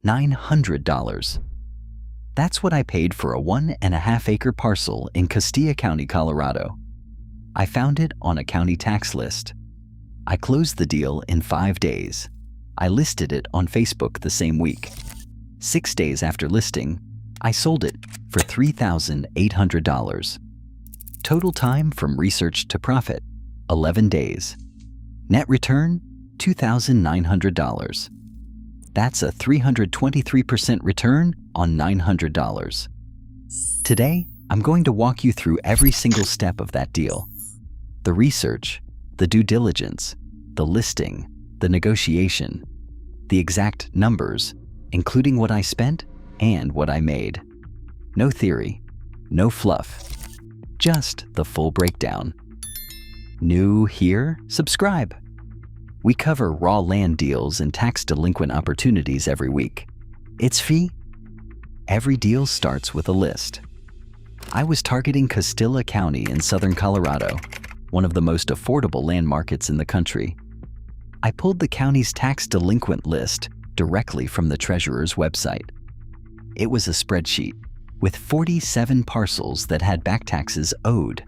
$900. That's what I paid for a 1.5-acre parcel in Castilla County, Colorado. I found it on a county tax list. I closed the deal in 5 days. I listed it on Facebook the same week. 6 days after listing, I sold it for $3,800. Total time from research to profit, 11 days. Net return, $2,900. That's a 323% return on $900. Today, I'm going to walk you through every single step of that deal. The research, the due diligence, the listing, the negotiation, the exact numbers, including what I spent and what I made. No theory, no fluff, just the full breakdown. New here? Subscribe. We cover raw land deals and tax delinquent opportunities every week. It's free. Every deal starts with a list. I was targeting Castilla County in southern Colorado, one of the most affordable land markets in the country. I pulled the county's tax delinquent list directly from the treasurer's website. It was a spreadsheet with 47 parcels that had back taxes owed.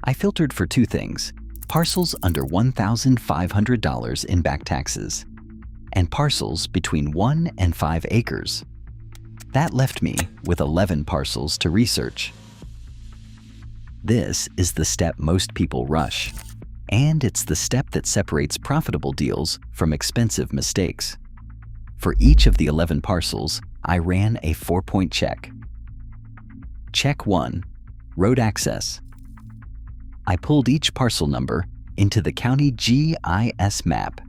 I filtered for two things: parcels under $1,500 in back taxes, and parcels between 1 and 5 acres. That left me with 11 parcels to research. This is the step most people rush, and it's the step that separates profitable deals from expensive mistakes. For each of the 11 parcels, I ran a 4-point check. Check 1, road access. I pulled each parcel number into the county GIS map.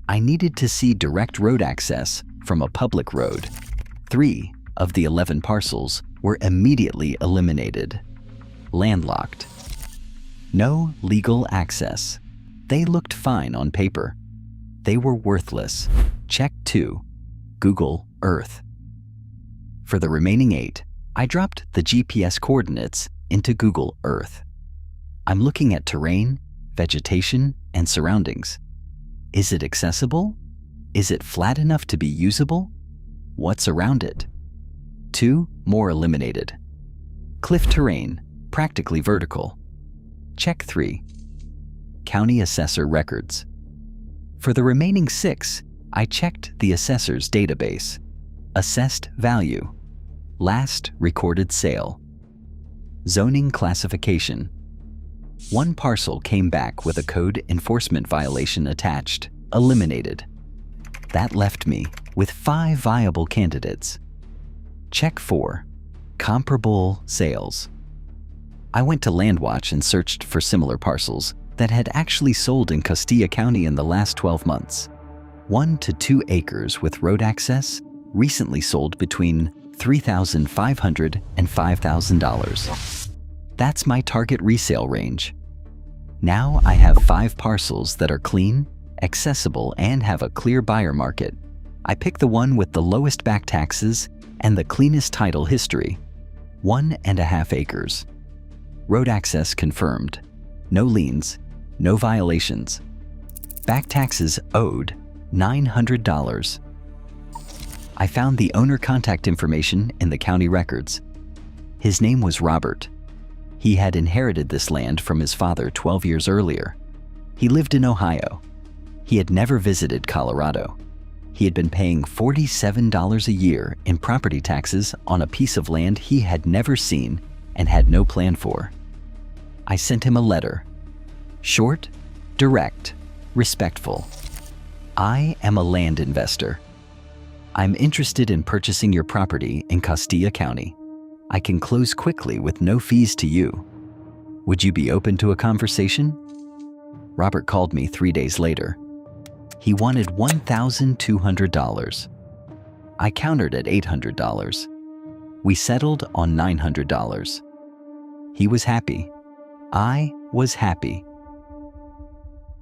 I needed to see direct road access from a public road. 3 of the 11 parcels were immediately eliminated. Landlocked. No legal access. They looked fine on paper. They were worthless. Check 2, Google Earth. For the remaining 8, I dropped the GPS coordinates into Google Earth. I'm looking at terrain, vegetation, and surroundings. Is it accessible? Is it flat enough to be usable? What's around it? 2 more eliminated. Cliff terrain, practically vertical. Check 3, county assessor records. For the remaining 6, I checked the assessor's database. Assessed value, last recorded sale. Zoning classification. 1 parcel came back with a code enforcement violation attached, eliminated. That left me with 5 viable candidates. Check 4, comparable sales. I went to LandWatch and searched for similar parcels that had actually sold in Castilla County in the last 12 months. 1 to 2 acres with road access recently sold between $3,500 and $5,000. That's my target resale range. Now I have 5 parcels that are clean, accessible, and have a clear buyer market. I pick the one with the lowest back taxes and the cleanest title history. 1.5 acres. Road access confirmed. No liens, no violations. Back taxes owed, $900. I found the owner contact information in the county records. His name was Robert. He had inherited this land from his father 12 years earlier. He lived in Ohio. He had never visited Colorado. He had been paying $47 a year in property taxes on a piece of land he had never seen and had no plan for. I sent him a letter. Short, direct, respectful. I am a land investor. I'm interested in purchasing your property in Castilla County. I can close quickly with no fees to you. Would you be open to a conversation? Robert called me 3 days later. He wanted $1,200. I countered at $800. We settled on $900. He was happy. I was happy.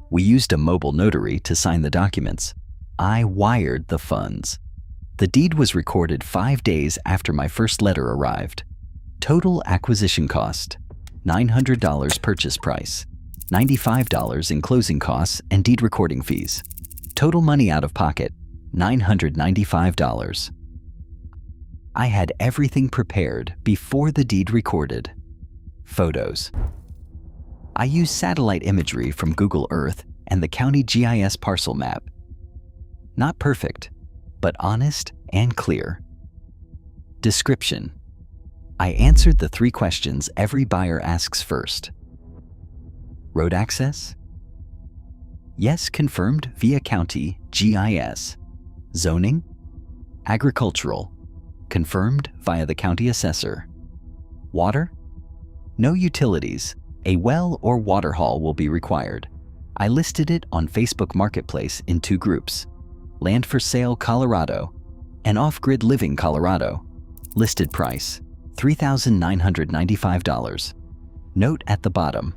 We used a mobile notary to sign the documents. I wired the funds. The deed was recorded 5 days after my first letter arrived. Total acquisition cost, $900 purchase price, $95 in closing costs and deed recording fees. Total money out of pocket, $995. I had everything prepared before the deed recorded. Photos. I used satellite imagery from Google Earth and the county GIS parcel map. Not perfect, but honest and clear. Description. I answered the 3 questions every buyer asks first. Road access? Yes, confirmed via county GIS. Zoning? Agricultural. Confirmed via the county assessor. Water? No utilities. A well or water haul will be required. I listed it on Facebook Marketplace in 2 groups. Land for Sale Colorado and Off-Grid Living Colorado. Listed price, $3,995. Note at the bottom,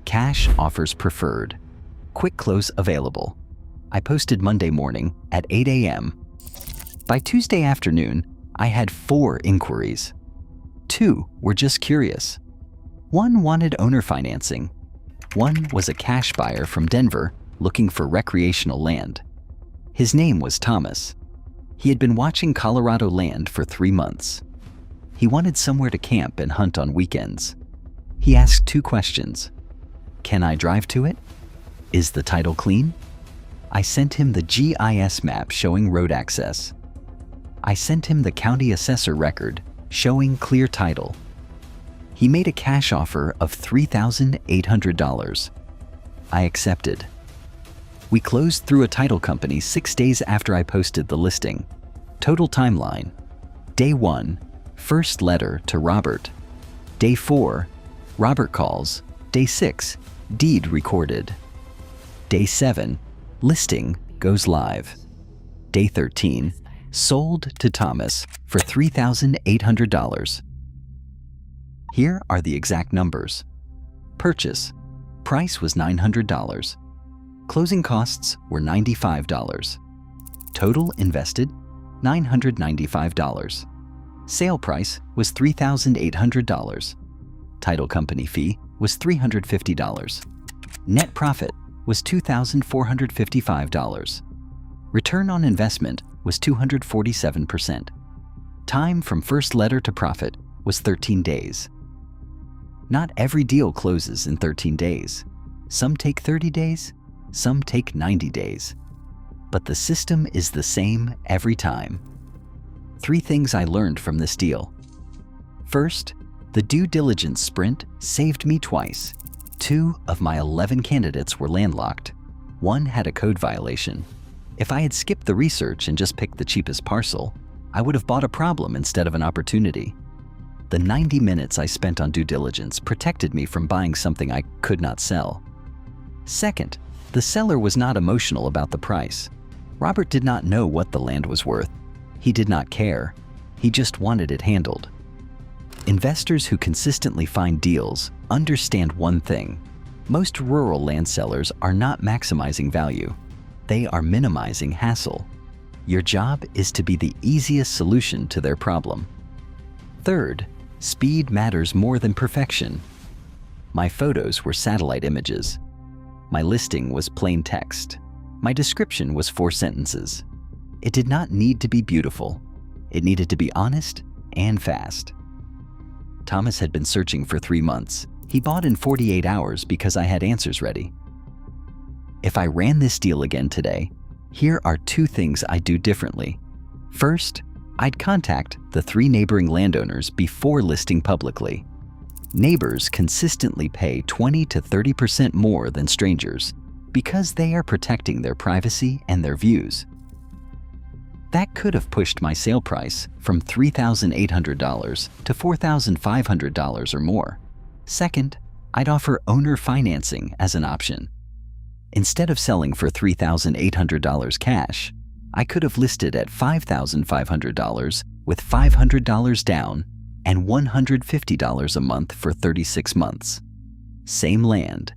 cash offers preferred. Quick close available. I posted Monday morning at 8 a.m. By Tuesday afternoon, I had 4 inquiries. 2 were just curious. 1 wanted owner financing. 1 was a cash buyer from Denver looking for recreational land. His name was Thomas. He had been watching Colorado land for 3 months. He wanted somewhere to camp and hunt on weekends. He asked 2 questions. Can I drive to it? Is the title clean? I sent him the GIS map showing road access. I sent him the county assessor record showing clear title. He made a cash offer of $3,800. I accepted. We closed through a title company 6 days after I posted the listing. Total timeline. Day 1, first letter to Robert. Day 4, Robert calls. Day 6, deed recorded. Day 7, listing goes live. Day 13, sold to Thomas for $3,800. Here are the exact numbers. Purchase. Price was $900. Closing costs were $95. Total invested, $995. Sale price was $3,800. Title company fee was $350. Net profit was $2,455. Return on investment was 247%. Time from first letter to profit was 13 days. Not every deal closes in 13 days. Some take 30 days, some take 90 days. But the system is the same every time. 3 things I learned from this deal. First, the due diligence sprint saved me twice. 2 of my 11 candidates were landlocked. 1 had a code violation. If I had skipped the research and just picked the cheapest parcel, I would have bought a problem instead of an opportunity. The 90 minutes I spent on due diligence protected me from buying something I could not sell. Second, the seller was not emotional about the price. Robert did not know what the land was worth. He did not care. He just wanted it handled. Investors who consistently find deals understand one thing. Most rural land sellers are not maximizing value. They are minimizing hassle. Your job is to be the easiest solution to their problem. Third, speed matters more than perfection. My photos were satellite images. My listing was plain text. My description was 4 sentences. It did not need to be beautiful. It needed to be honest and fast. Thomas had been searching for 3 months. He bought in 48 hours because I had answers ready. If I ran this deal again today, here are 2 things I'd do differently. First, I'd contact the 3 neighboring landowners before listing publicly. Neighbors consistently pay 20 to 30% more than strangers because they are protecting their privacy and their views. That could have pushed my sale price from $3,800 to $4,500 or more. Second, I'd offer owner financing as an option. Instead of selling for $3,800 cash, I could have listed at $5,500 with $500 down and $150 a month for 36 months. Same land,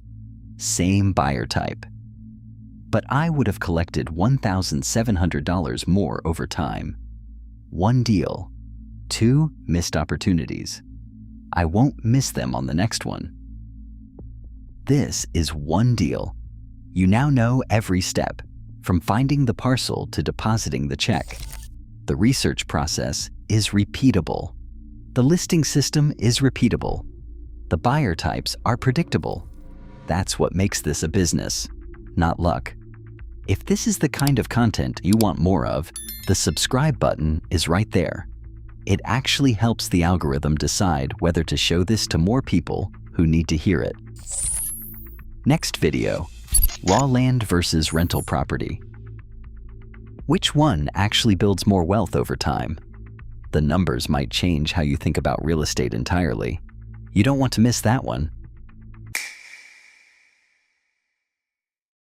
same buyer type. But I would have collected $1,700 more over time. 1 deal, 2 missed opportunities. I won't miss them on the next one. This is 1 deal. You now know every step, from finding the parcel to depositing the check. The research process is repeatable. The listing system is repeatable. The buyer types are predictable. That's what makes this a business, not luck. If this is the kind of content you want more of, the subscribe button is right there. It actually helps the algorithm decide whether to show this to more people who need to hear it. Next video, raw land versus rental property. Which one actually builds more wealth over time? The numbers might change how you think about real estate entirely. You don't want to miss that one.